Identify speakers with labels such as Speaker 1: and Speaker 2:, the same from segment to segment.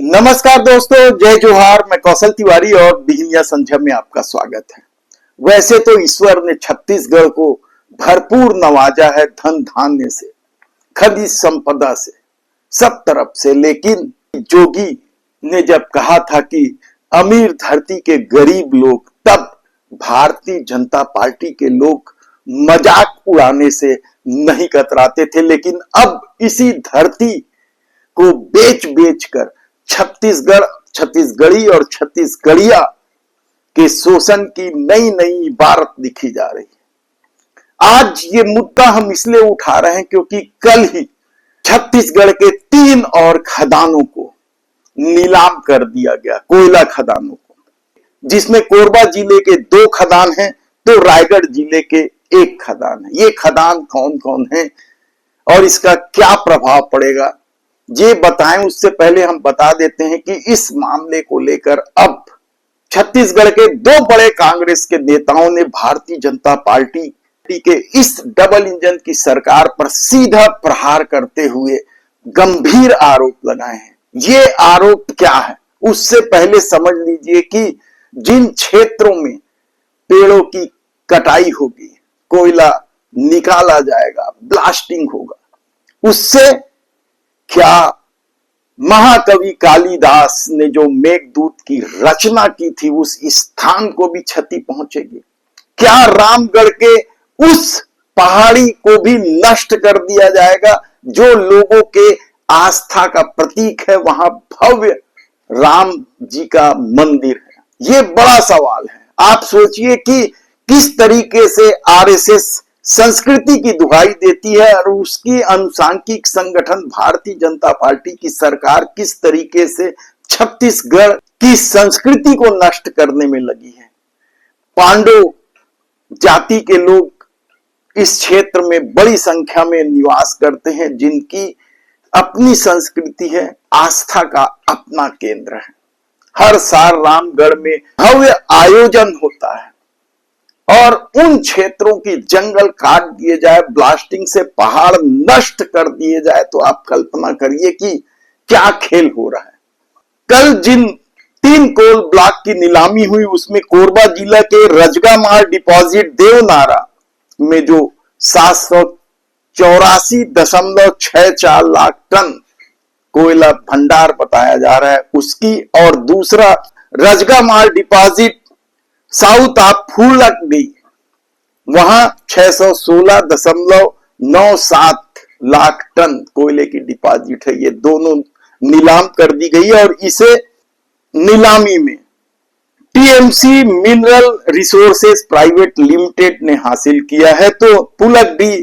Speaker 1: नमस्कार दोस्तों, जय जोहार। मैं कौशल तिवारी और बिहिनिया संध्या में आपका स्वागत है। वैसे तो ईश्वर ने छत्तीसगढ़ को भरपूर नवाजा है धन धान्य से, खनिज संपदा से, सब तरफ से, लेकिन जोगी ने जब कहा था कि अमीर धरती के गरीब लोग, तब भारतीय जनता पार्टी के लोग मजाक उड़ाने से नहीं कतराते थे। लेकिन अब इसी धरती को बेच बेच कर छत्तीसगढ़ी और छत्तीसगढ़िया के शोषण की नई नई इबारत दिखी जा रही है। आज ये मुद्दा हम इसलिए उठा रहे हैं क्योंकि कल ही छत्तीसगढ़ के 3 और खदानों को नीलाम कर दिया गया, कोयला खदानों को, जिसमें कोरबा जिले के 2 खदान हैं तो रायगढ़ जिले के 1 खदान है। ये खदान कौन कौन है और इसका क्या प्रभाव पड़ेगा ये बताएं, उससे पहले हम बता देते हैं कि इस मामले को लेकर अब छत्तीसगढ़ के 2 बड़े कांग्रेस के नेताओं ने भारतीय जनता पार्टी के इस डबल इंजन की सरकार पर सीधा प्रहार करते हुए गंभीर आरोप लगाए हैं। ये आरोप क्या है उससे पहले समझ लीजिए कि जिन क्षेत्रों में पेड़ों की कटाई होगी, कोयला निकाला जाएगा, ब्लास्टिंग होगा, उससे क्या महाकवि कालिदास ने जो मेघदूत की रचना की थी उस स्थान को भी क्षति पहुंचेगी? क्या रामगढ़ के उस पहाड़ी को भी नष्ट कर दिया जाएगा जो लोगों के आस्था का प्रतीक है? वहां भव्य राम जी का मंदिर है। ये बड़ा सवाल है। आप सोचिए कि किस तरीके से आरएसएस संस्कृति की दुहाई देती है और उसकी अनुसांगिक संगठन भारतीय जनता पार्टी की सरकार किस तरीके से छत्तीसगढ़ की संस्कृति को नष्ट करने में लगी है। पांडव जाति के लोग इस क्षेत्र में बड़ी संख्या में निवास करते हैं, जिनकी अपनी संस्कृति है, आस्था का अपना केंद्र है। हर साल रामगढ़ में भव्य आयोजन होता है और उन क्षेत्रों की जंगल काट दिए जाए, ब्लास्टिंग से पहाड़ नष्ट कर दिए जाए, तो आप कल्पना करिए कि क्या खेल हो रहा है। कल जिन 3 कोल ब्लॉक की नीलामी हुई उसमें कोरबा जिला के रजगामार डिपॉजिट देवनारा में जो 784.64 लाख टन कोयला भंडार बताया जा रहा है उसकी, और दूसरा रजगामार डिपॉजिट साउथ ऑफ फूलकडी, वहां 616.97 लाख टन कोयले की डिपॉजिट है। ये दोनों नीलाम कर दी गई और इसे नीलामी में TMC mineral resources private limited ने हासिल किया है, तो फूलकडी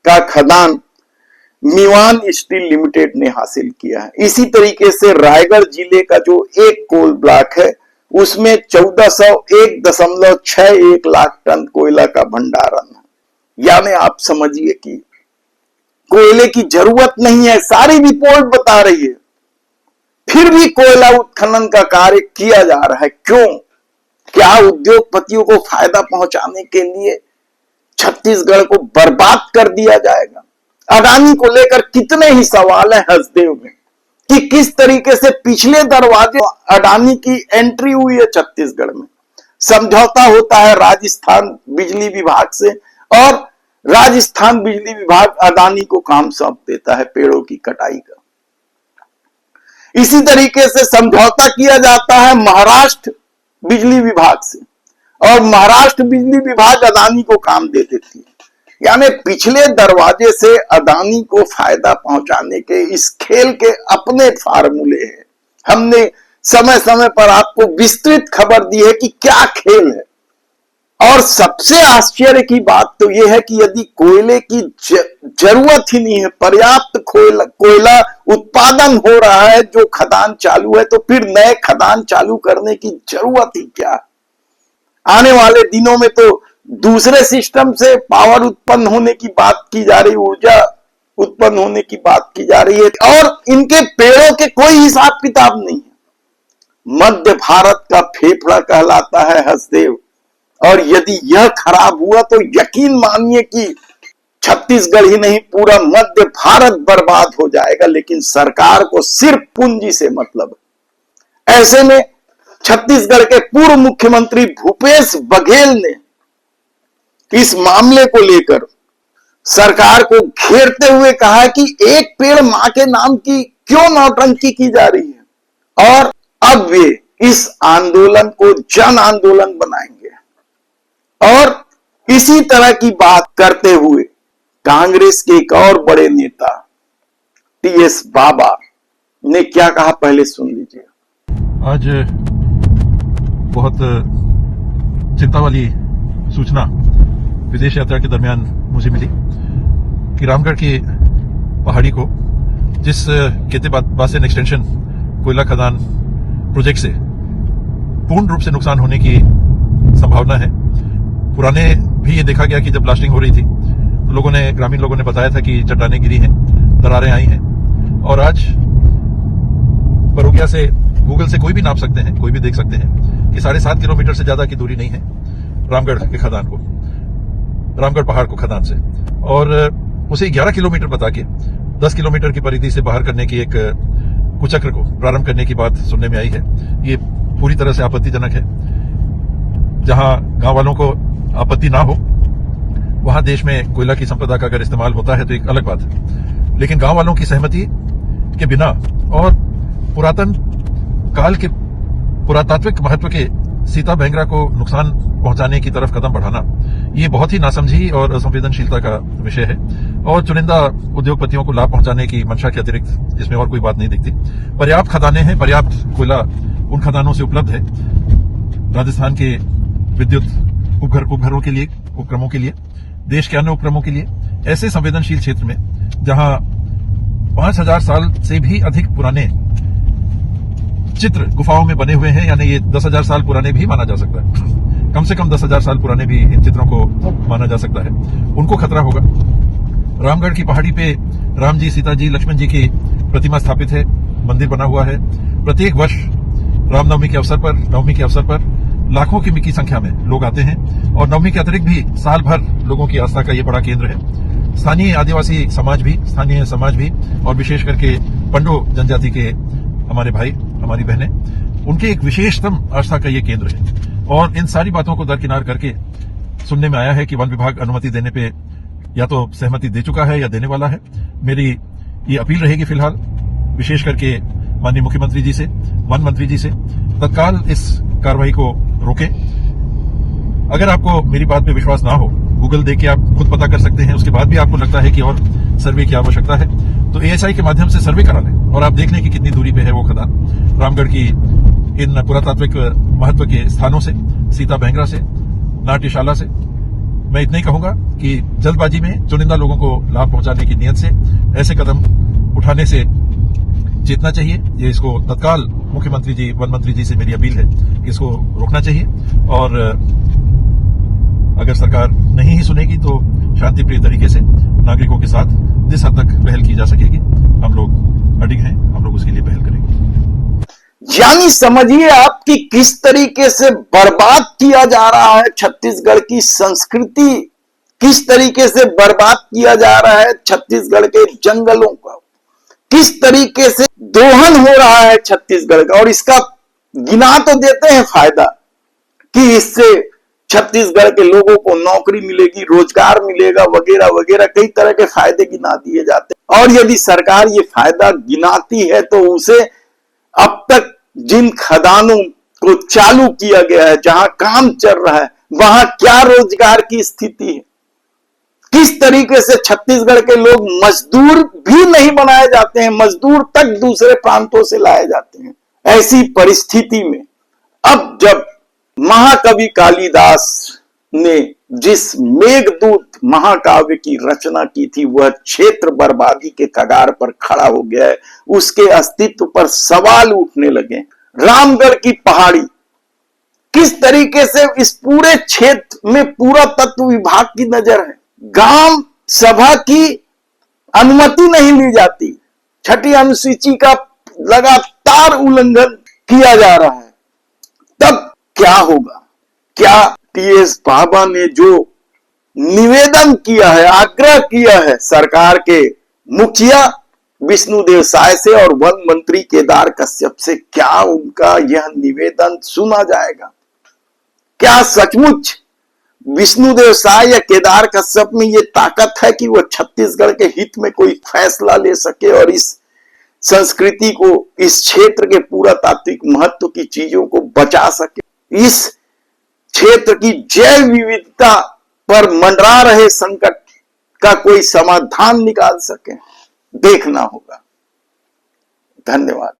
Speaker 1: का खदान मिवान स्टील लिमिटेड ने हासिल किया है। इसी तरीके से रायगढ़ जिले का जो 1 कोल ब्लॉक है उसमें 1401.61 लाख टन कोयला का भंडारण है। यानी आप समझिए कि कोयले की जरूरत नहीं है, सारी रिपोर्ट बता रही है, फिर भी कोयला उत्खनन का कार्य किया जा रहा है। क्यों? क्या उद्योगपतियों को फायदा पहुंचाने के लिए छत्तीसगढ़ को बर्बाद कर दिया जाएगा? अडानी को लेकर कितने ही सवाल है हसदेव में कि किस तरीके से पिछले दरवाजे अडानी की एंट्री हुई है छत्तीसगढ़ में। समझौता होता है राजस्थान बिजली विभाग से और राजस्थान बिजली विभाग अडानी को काम सौंप देता है पेड़ों की कटाई का। इसी तरीके से समझौता किया जाता है महाराष्ट्र बिजली विभाग से और महाराष्ट्र बिजली विभाग अडानी को काम दे देती है। यानी पिछले दरवाजे से अडानी को फायदा पहुंचाने के इस खेल के अपने फार्मूले हैं। हमने समय समय पर आपको विस्तृत खबर दी है कि क्या खेल है। और सबसे आश्चर्य की बात तो यह है कि यदि कोयले की जरूरत ही नहीं है, पर्याप्त कोयला उत्पादन हो रहा है, जो खदान चालू है, तो फिर नए खदान चालू करने की जरूरत ही क्या? आने वाले दिनों में तो दूसरे सिस्टम से पावर उत्पन्न होने की बात की जा रही, ऊर्जा उत्पन्न होने की बात की जा रही है और इनके पेड़ों के कोई हिसाब किताब नहीं है। मध्य भारत का फेफड़ा कहलाता है हसदेव, और यदि यह खराब हुआ तो यकीन मानिए कि छत्तीसगढ़ ही नहीं पूरा मध्य भारत बर्बाद हो जाएगा। लेकिन सरकार को सिर्फ पूंजी से मतलब है। ऐसे में छत्तीसगढ़ के पूर्व मुख्यमंत्री भूपेश बघेल ने इस मामले को लेकर सरकार को घेरते हुए कहा कि एक पेड़ मां के नाम की क्यों नौटंकी की जा रही है, और अब वे इस आंदोलन को जन आंदोलन बनाएंगे। और इसी तरह की बात करते हुए कांग्रेस के एक और बड़े नेता टीएस बाबा ने क्या कहा, पहले सुन लीजिए।
Speaker 2: आज बहुत चिंता वाली सूचना विदेश यात्रा के दरमियान मुझे मिली कि रामगढ़ की पहाड़ी को जिस केते बासन एक्सटेंशन कोयला खदान प्रोजेक्ट से पूर्ण रूप से नुकसान होने की संभावना है। पुराने भी ये देखा गया कि जब ब्लास्टिंग हो रही थी तो ग्रामीण लोगों ने बताया था कि चट्टानें गिरी हैं, दरारें आई हैं, और आज बरोगिया से गूगल से कोई भी नाप सकते हैं, कोई भी देख सकते हैं कि 7.5 किलोमीटर से ज्यादा की दूरी नहीं है रामगढ़ के खदान को, रामगढ़ पहाड़ को खदान से, और उसे 11 किलोमीटर बता के 10 किलोमीटर की परिधि से बाहर करने की एक कुचक्र को प्रारंभ करने की बात सुनने में आई है। ये पूरी तरह से आपत्तिजनक है। जहां गांव वालों को आपत्ति ना हो वहां देश में कोयला की संपदा का अगर इस्तेमाल होता है तो एक अलग बात है, लेकिन गांव वालों की सहमति के बिना और पुरातन काल के पुरातात्विक महत्व के सीता बेंगरा को नुकसान पहुंचाने की तरफ कदम बढ़ाना, ये बहुत ही नासमझी और असंवेदनशीलता का विषय है, और चुनिंदा उद्योगपतियों को लाभ पहुंचाने की मंशा के अतिरिक्त इसमें और कोई बात नहीं दिखती। पर्याप्त खदानें हैं, पर्याप्त कोयला उन खदानों से उपलब्ध है राजस्थान के विद्युत उपघरों के लिए, उपक्रमों के लिए, देश के अन्य उपक्रमों के लिए। ऐसे संवेदनशील क्षेत्र में जहां 5000 साल से भी अधिक पुराने चित्र गुफाओं में बने हुए हैं, यानी ये 10,000 साल पुराने भी माना जा सकता है, कम से कम 10,000 साल पुराने भी इन चित्रों को माना जा सकता है, उनको खतरा होगा। रामगढ़ की पहाड़ी पे राम जी, सीता जी, लक्ष्मण जी की प्रतिमा स्थापित है, मंदिर बना हुआ है। प्रत्येक वर्ष रामनवमी के अवसर पर, नवमी के अवसर पर लाखों की संख्या में लोग आते हैं, और नवमी के अतिरिक्त भी साल भर लोगों की आस्था का ये बड़ा केंद्र है। स्थानीय आदिवासी समाज भी, स्थानीय समाज भी, और विशेष करके पंडो जनजाति के हमारे भाई, हमारी बहनें, उनके एक विशेषतम आस्था का ये केंद्र है। और इन सारी बातों को दरकिनार करके सुनने में आया है कि वन विभाग अनुमति देने पे या तो सहमति दे चुका है या देने वाला है। मेरी ये अपील रहेगी फिलहाल विशेष करके माननीय मुख्यमंत्री जी से, वन मंत्री जी से, तत्काल इस कार्रवाई को रोकें। अगर आपको मेरी बात पे विश्वास ना हो, गूगल देख के आप खुद पता कर सकते हैं, उसके बाद भी आपको लगता है कि और सर्वे की आवश्यकता है तो ASI के माध्यम से सर्वे करा लें और आप देख लें कि कितनी दूरी पे है वो खदान रामगढ़ की इन पुरातात्विक महत्व के स्थानों से, सीता बेंगरा से, नाट्यशाला से। मैं इतना ही कहूंगा कि जल्दबाजी में चुनिंदा लोगों को लाभ पहुंचाने की नियत से ऐसे कदम उठाने से चेतना चाहिए। ये इसको तत्काल मुख्यमंत्री जी, वन मंत्री जी से मेरी अपील है कि इसको रोकना चाहिए, और अगर सरकार नहीं ही सुनेगी तो शांतिप्रिय तरीके से नागरिकों के साथ जिस हद तक पहल की जा सकेगी, हम लोग अडिग हैं, हम लोग उसके लिए पहल करेंगे।
Speaker 1: यानी समझिए आप कि किस तरीके से बर्बाद किया जा रहा है छत्तीसगढ़ की संस्कृति, किस तरीके से बर्बाद किया जा रहा है छत्तीसगढ़ के जंगलों का, किस तरीके से दोहन हो रहा है छत्तीसगढ़ का। और इसका गिना तो देते हैं फायदा कि इससे छत्तीसगढ़ के लोगों को नौकरी मिलेगी, रोजगार मिलेगा, वगैरह वगैरह कई तरह के फायदे गिना दिए जाते हैं। और यदि सरकार ये फायदा गिनाती है तो उसे अब तक जिन खदानों को चालू किया गया है, जहां काम चल रहा है, वहां क्या रोजगार की स्थिति है, किस तरीके से छत्तीसगढ़ के लोग मजदूर भी नहीं बनाए जाते हैं, मजदूर तक दूसरे प्रांतों से लाए जाते हैं। ऐसी परिस्थिति में अब जब महाकवि कालिदास ने जिस मेघदूत महाकाव्य की रचना की थी वह क्षेत्र बर्बादी के कगार पर खड़ा हो गया है, उसके अस्तित्व पर सवाल उठने लगे। रामगढ़ की पहाड़ी किस तरीके से इस पूरे क्षेत्र में पूरा तत्व विभाग की नजर है, ग्राम सभा की अनुमति नहीं ली जाती, छठी अनुसूची का लगातार उल्लंघन किया जा रहा है, तब क्या होगा? क्या टीएस बाबा ने जो निवेदन किया है, आग्रह किया है सरकार के मुखिया विष्णुदेव साय से और वन मंत्री केदार कश्यप से क्या उनका यह निवेदन सुना जाएगा? क्या सचमुच विष्णुदेव साय या केदार कश्यप में यह ताकत है कि वह छत्तीसगढ़ के हित में कोई फैसला ले सके और इस संस्कृति को, इस क्षेत्र के पुरातात्विक महत्व की चीजों को बचा सके, इस क्षेत्र की जैव विविधता पर मंडरा रहे संकट का कोई समाधान निकाल सके? देखना होगा। धन्यवाद।